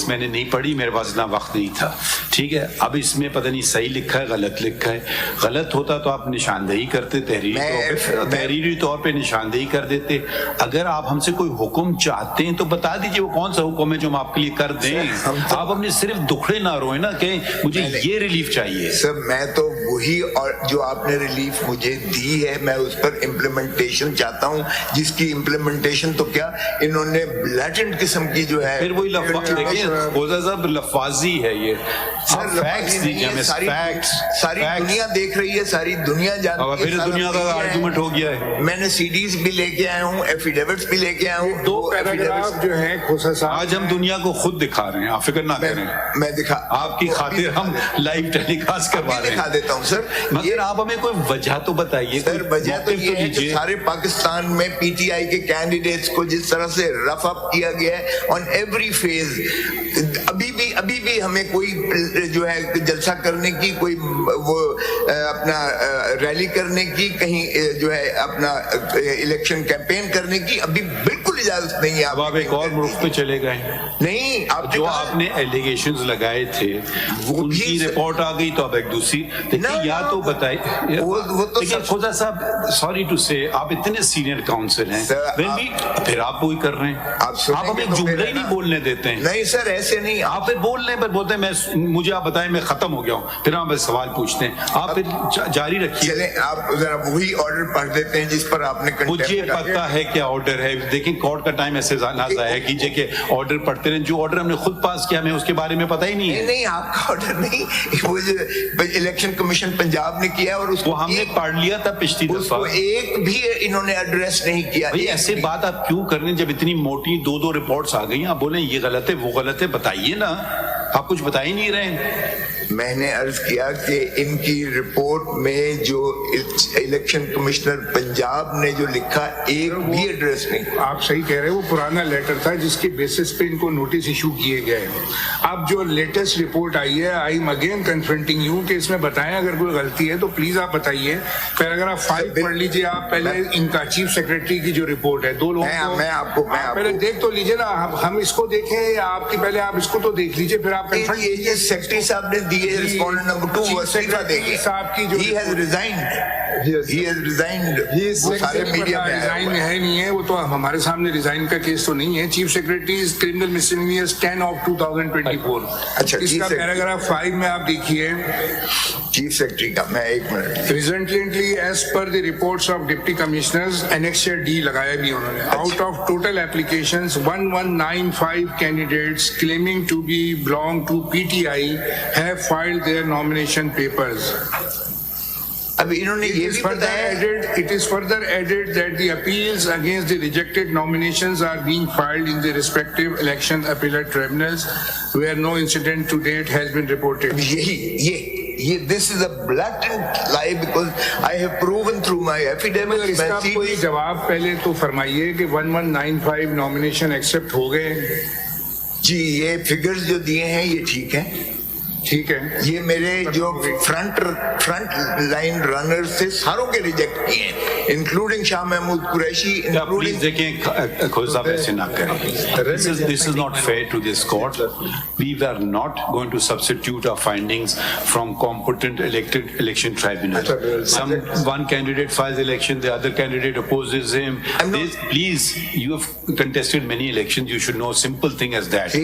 Notice میں نے نہیں پڑھی, میرے پاس اتنا وقت نہیں تھا, ٹھیک ہے. اب اس میں پتہ نہیں صحیح لکھا ہے غلط لکھا ہے, غلط ہوتا تو آپ نشاندہی کرتے, تحریری طور پہ نشاندہی کر دیتے. اگر آپ ہم سے کوئی حکم چاہتے ہیں تو بتا دیجیے وہ کون سا حکم ہے جو ہم آپ کے لیے کر دیں. آپ اپنے صرف دکھڑے نہ روئیں نا کہ مجھے یہ ریلیف چاہیے. سر میں تو وہی, اور جو آپ نے ریلیف مجھے دی ہے میں اس پر امپلیمنٹیشن چاہتا ہوں, جس کی امپلیمنٹیشن تو کیا انہوں نے بلیٹنٹ قسم کی جو ہے, پھر وہی صاحب لفاظی ہے یہ. ساری دنیا دیکھ رہی ہے, ساری دنیا جانتی ہے, پھر دنیا کا آرگومنٹ ہو گیا ہے. میں نے سی ڈیز بھی لے کے آیا ہوں, ایفیڈیوٹس بھی لے کے آیا ہوں. 2 پیراگراف جو ہیں کھوسا صاحب, آج ہم دنیا کو خود دکھا رہے ہیں, آپ فکر نہ کریں, میں دکھا آپ کی خاطر ہم لائیو ٹیلی کاسٹ کروا رہے ہیں. دکھا دیتا ہوں سر, مگر آپ ہمیں کوئی وجہ تو بتائیے. سر وجہ تو یہ ہے کہ سارے پاکستان میں پی ٹی آئی کے کینڈیڈیٹس کو جس طرح سے رف اپ کیا گیا ہے آن ایوری فیز, ابھی بھی ہمیں کوئی جو ہے جلسہ کرنے کی, کوئی وہ اپنا ریلی کرنے کی, کہیں جو ہے اپنا الیکشن کیمپین کرنے کی ابھی بالکل اجازت نہیں ہے. اب آپ ایک اور ملک پہ چلے گئے نہیں, جو آپ نے ایلیگیشنز لگائے تھے ان کی رپورٹ آ گئی, تو اب ایک دوسری یا تو بتائیے. خدا صاحب سوری ٹو سے, آپ اتنے سینئر کاؤنسل ہیں, پھر آپ وہی کر رہے ہیں, آپ ہمیں جملہ ہی نہیں بولنے دیتے ہیں. نہیں سر ایسے نہیں, آپ پھر بول رہے ہیں, پھر بولتے ہیں مجھے آپ بتائیں میں ختم ہو گیا ہوں, پھر ہم سوال پوچھتے ہیں, آپ پھر جاری رکھیے. چلیں آپ ذرا وہی آرڈر پڑھ دیتے ہیں جس پر آپ نے, مجھے پتا ہے کیا آرڈر ہے. دیکھیں کورٹ کا ٹائم ایسے نہ ضائع کیجیے کہ آرڈر پڑھتے رہیں. جو آرڈر ہم نے خود پاس کیا ہمیں اس کے بارے میں پتہ ہی نہیں ہے. نہیں آپ کا آرڈر نہیں, وہ جو الیکشن کمیشن پنجاب نے کیا ہے اور اس کو ہم نے پڑھ لیا تھا پچھلی دفعہ, ایک بھی انہوں نے ایڈریس نہیں کیا. ایسے بات آپ کیوں کر رہے ہیں جب اتنی موٹی 2 رپورٹس آ گئی, آپ بولیں یہ غلط ہے وہ غلط ہے, بتائیے نا, آپ کچھ بتا ہی نہیں رہے. میں نے عرض کیا کہ ان کی رپورٹ میں جو الیکشن کمشنر پنجاب نے جو لکھا ایک بھی ایڈریس نہیں. آپ صحیح کہہ رہے ہیں, وہ پرانا لیٹر تھا جس کی بیسس پہ ان کو نوٹس ایشو کیے گئے. اب جو لیٹسٹ رپورٹ آئی ہے, I am again confronting you کہ اس میں بتائیں اگر کوئی غلطی ہے تو پلیز آپ بتائیے. پیراگراف 5 پڑھ لیجیے آپ پہلے, ان کا چیف سیکرٹری کی جو رپورٹ ہے 2 لوگوں میں آپ کو پہلے دیکھ تو لیجیے نا, ہم اس کو دیکھیں یا آپ کی, پہلے آپ اس کو تو دیکھ لیجیے پھر آپ یہ سیکرٹری صاحب نے دیے رسپونڈنٹ نمبر 2 وسیقہ دیکھیں صاحب کی جو he has resigned وہ سارے میڈیا میں ریزائن ہے نہیں ہے, وہ تو ہمارے سامنے ریزائن کا کیس تو نہیں ہے. Chief secretary criminal miscellaneous 10 of 2024. اچھا اس کا پیراگراف 5 میں آپ دیکھیے چیف سیکرٹری کا, میں ایک minute. Presently, as per the reports of Deputy Commissioners, Annexure D لگایا بھی انہوں نے. Out of total applications, 1195 candidates claiming to be belong to PTI have filed their nomination papers. اب انہوں نے یہ بھی بتایا, it is further added that the appeals against the rejected nominations are being filed in the respective election appellate tribunals where no incident to date has been reported. یہ this is a blatant lie because I have proven through my affidavit. اس کا کوئی جواب پہلے تو فرمائیے کہ 1195 nomination accept ہو گئے. جی یہ فگرز جو دیے ہیں یہ ٹھیک ہیں, ٹھیک ہے. یہ میرے جو فرنٹ لائن رنر سے ساروں کے ریجیکٹ کیے ہیں, انکلوڈنگ شاہ محمود قریشی. پلیز دیکھیں کھوسا صاحب ایسے نہ کریں. This is not fair to this court. We were not going to substitute our findings from competent elected election tribunal. One candidate files election, the other candidate opposes him. Please, you have contested many elections. You should know a simple thing as that.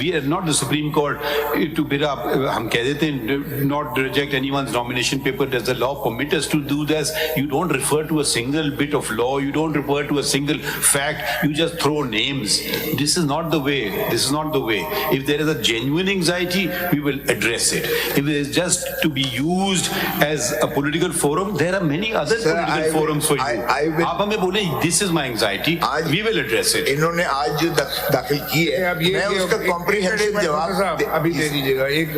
We are not the Supreme Court to bid up. ہم کہہ دیتے ہیں not reject anyone's nomination paper. Does the law permit us to do this? You don't refer to a single bit of law. You don't refer to a single fact. You just throw names. This is not the way. This is not the way. If there is a genuine anxiety, we will address it. If it is just to be used as a political forum, there are many other political forums for you. آپ ہمیں بولیں this is my anxiety. We will address it. انہوں نے آج جو داخل کی ہے, میں اس کا comprehensive جواب ابھی دے دیجیے گا. ایک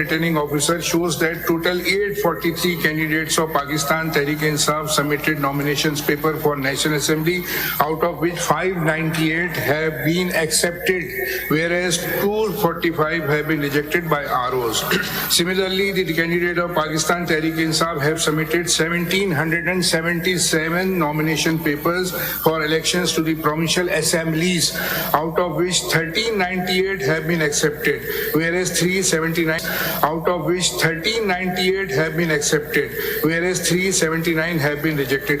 returning officer shows that total 843 candidates of Pakistan Tehreek-e-Insaf submitted nominations paper for National Assembly, out of which 598 have been accepted, whereas 245 have been rejected by ROs. Similarly, the candidate of Pakistan Tehreek-e-Insaf have submitted 1777 nomination papers for elections to the provincial assemblies, out of which 1398 have been accepted, whereas 379 have been rejected.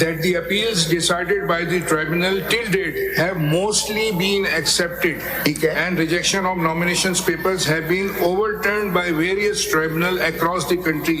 That the appeals decided by the tribunal till date have mostly been accepted, and rejection of nominations papers have been overturned by various tribunal across the country.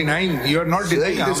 denying, you are not denying this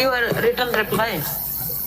give a written reply?